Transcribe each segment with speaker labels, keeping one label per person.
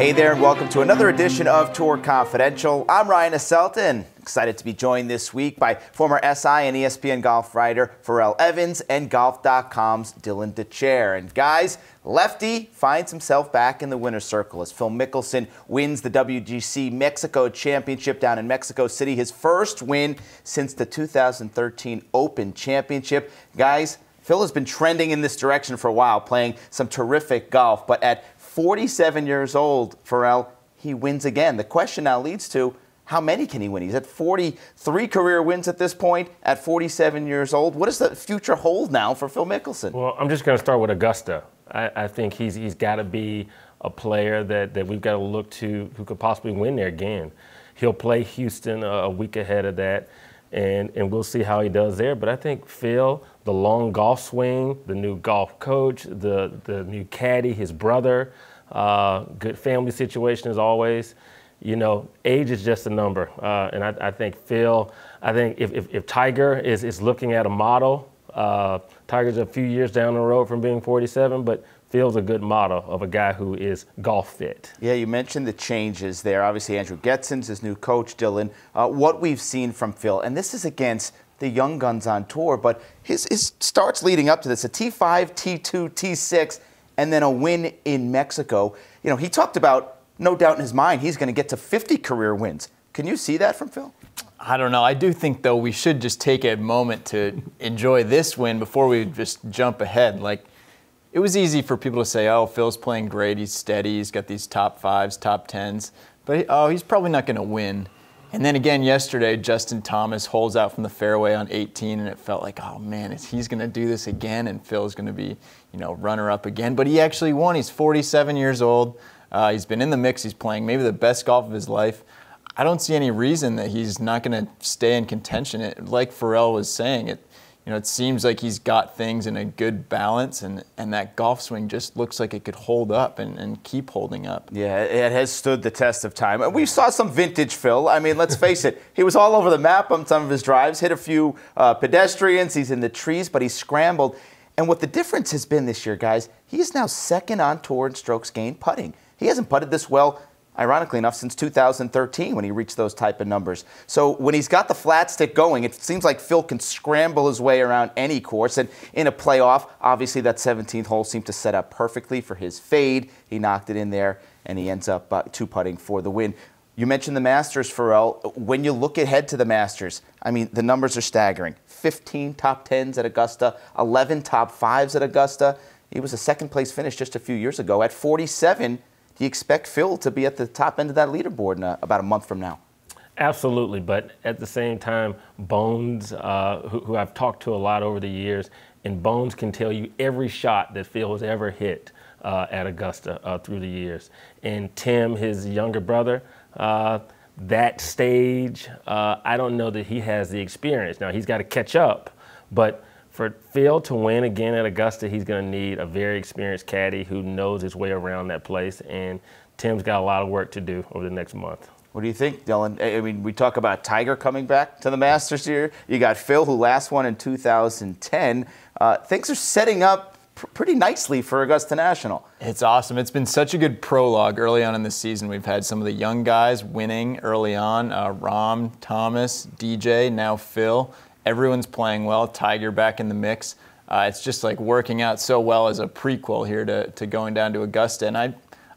Speaker 1: Hey there, and welcome to another edition of Tour Confidential. I'm Ryan ASSELTA, and excited to be joined this week by former SI and ESPN golf writer FARRELL Evans and Golf.com's Dylan Dethier. And guys, Lefty finds himself back in the winner's circle as Phil Mickelson wins the wgc-Mexico Championship down in Mexico City, his first win since the 2013 Open Championship. Guys, Phil has been trending in this direction for a while, playing some terrific golf, but at 47 years old, FARRELL, he wins again. The question now leads to, how many can he win? He's at 43 career wins at this point at 47 years old. What does the future hold now for Phil Mickelson?
Speaker 2: Well, I'm just going to start with Augusta. I think he's got to be a player that we've got to look to who could possibly win there again. He'll play Houston a week ahead of that, and we'll see how he does there. But I think Phil, the long golf swing, the new golf coach, the new caddy, his brother, good family situation as always. You know, age is just a number. And I think Phil, if Tiger is looking at a model, Tiger's a few years down the road from being 47, but Phil's a good model of a guy who is golf fit. Yeah, you mentioned the changes there. Obviously, Andrew Getson's his new coach, Dylan. What we've seen from Phil, and this is against the young guns on tour, but his starts leading up to this, a T5, T2, T6, and then a win in Mexico. You know, he talked about, no doubt in his mind, he's going to get to 50 career wins. Can you see that from Phil?
Speaker 3: I don't know. I do think, though, we should just take a moment to enjoy this win before we just jump ahead. Like, it was easy for people to say, oh, Phil's playing great, he's steady, he's got these top fives, top tens, but he's probably not going to win. And then again yesterday, Justin Thomas holes out from the fairway on 18, and it felt like, oh man, he's going to do this again, and Phil's going to be, you know, runner-up again. But he actually won. He's 47 years old. He's been in the mix. He's playing maybe the best golf of his life. I don't see any reason that he's not going to stay in contention. Like FARRELL was saying, it seems like he's got things in a good balance, and that golf swing just looks like it could hold up and keep holding up.
Speaker 1: Yeah, it has stood the test of time. We saw some vintage Phil. I mean, let's face it, he was all over the map on some of his drives, hit a few pedestrians, he's in the trees, but he scrambled. And what the difference has been this year, guys, he is now second on tour in strokes gained putting. He hasn't putted this well, ironically enough, since 2013 when he reached those type of numbers. So when he's got the flat stick going, it seems like Phil can scramble his way around any course. And in a playoff, obviously that 17th hole seemed to set up perfectly for his fade. He knocked it in there, and he ends up two-putting for the win. You mentioned the Masters, FARRELL. When you look ahead to the Masters, I mean, the numbers are staggering. 15 top 10s at Augusta, 11 top 5s at Augusta. He was a second-place finish just a few years ago. At 47, do you expect Phil to be at the top end of that leaderboard in about a month from now? Absolutely, but at the same time, Bones, who I've talked to a lot over the years, and Bones can tell you every shot that Phil has ever hit at Augusta through the years. And Tim, his younger brother, that stage, I don't know that he has the experience. Now, he's got to catch up, but for Phil to win again at Augusta, he's going to need a very experienced caddy who knows his way around that place, and Tim's got a lot of work to do over the next month. What do you think, Dylan? I mean, we talk about Tiger coming back to the Masters here. You got Phil, who last won in 2010. Things are setting up pretty nicely for Augusta National.
Speaker 3: It's awesome. It's been such a good prologue early on in the season. We've had some of the young guys winning early on. Rahm, Thomas, DJ, now Phil. Everyone's playing well. Tiger back in the mix. It's just like working out so well as a prequel here to going down to Augusta. And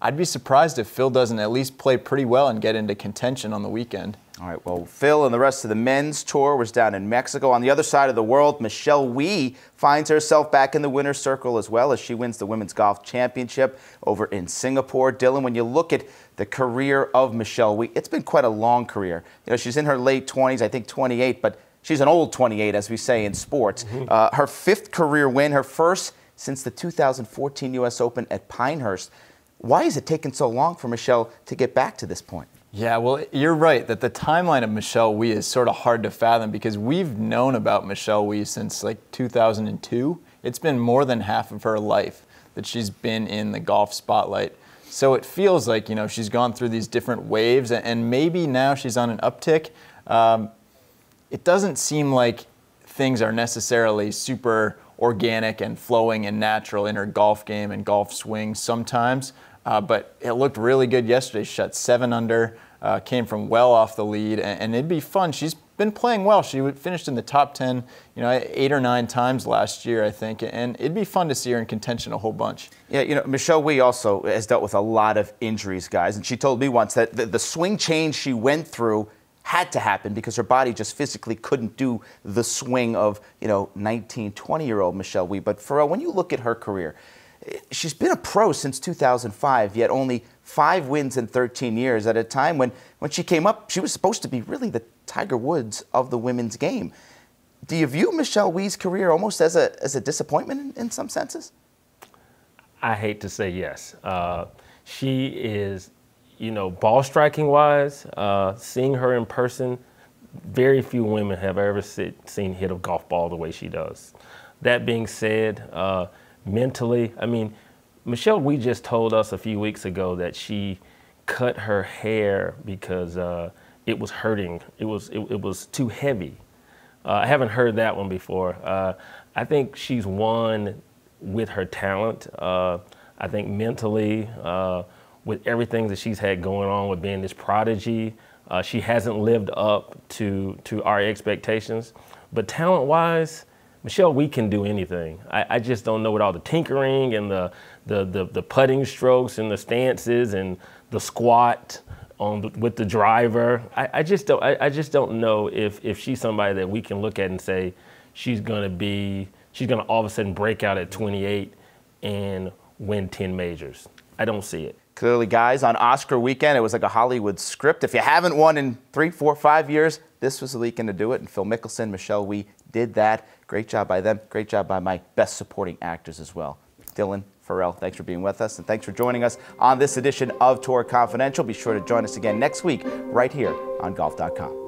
Speaker 3: I'd be surprised if Phil doesn't at least play pretty well and get into contention on the weekend.
Speaker 1: All right, well, Phil and the rest of the men's tour was down in Mexico. On the other side of the world, Michelle Wie finds herself back in the winner's circle as well as she wins the Women's Golf Championship over in Singapore. Dylan, when you look at the career of Michelle Wie, it's been quite a long career. You know, she's in her late 20s, I think 28, but she's an old 28, as we say in sports. Her fifth career win, her first since the 2014 U.S. Open at Pinehurst. Why has it taken so long for Michelle to get back to this point?
Speaker 3: Yeah, well, you're right that the timeline of Michelle Wie is sort of hard to fathom because we've known about Michelle Wie since like 2002. It's been more than half of her life that she's been in the golf spotlight. So it feels like, you know, she's gone through these different waves and maybe now she's on an uptick. It doesn't seem like things are necessarily super organic and flowing and natural in her golf game and golf swing sometimes. But it looked really good yesterday. She shot 7 under, came from well off the lead, and it'd be fun. She's been playing well. She finished in the top 10, 8 or 9 times last year, I think, and it'd be fun to see her in contention a whole bunch.
Speaker 1: Yeah, Michelle Wie also has dealt with a lot of injuries, guys, and she told me once that the swing change she went through had to happen because her body just physically couldn't do the swing of, 19, 20-year-old Michelle Wie. But Farrell, when you look at her career, she's been a pro since 2005, yet only 5 wins in 13 years at a time when she came up, she was supposed to be really the Tiger Woods of the women's game. Do you view Michelle Wie's career almost as a disappointment in some senses?
Speaker 2: I hate to say yes. She is, ball striking wise, seeing her in person, very few women have ever seen hit a golf ball the way she does. That being said, mentally, Michelle Wie just told us a few weeks ago that she cut her hair because it was hurting. It was too heavy. I haven't heard that one before. I think she's won with her talent. I think mentally, with everything that she's had going on with being this prodigy, she hasn't lived up to our expectations. But talent-wise, Michelle Wie can do anything. I just don't know what all the tinkering and the putting strokes and the stances and the squat with the driver. I just don't know if she's somebody that we can look at and say she's gonna all of a sudden break out at 28 and win 10 majors. I don't see it.
Speaker 1: Clearly, guys, on Oscar weekend, it was like a Hollywood script. If you haven't won in 3, 4, 5 years, this was the weekend to do it. And Phil Mickelson, Michelle Wie did that. Great job by them. Great job by my best supporting actors as well. Dylan, Farrell, thanks for being with us. And thanks for joining us on this edition of Tour Confidential. Be sure to join us again next week right here on Golf.com.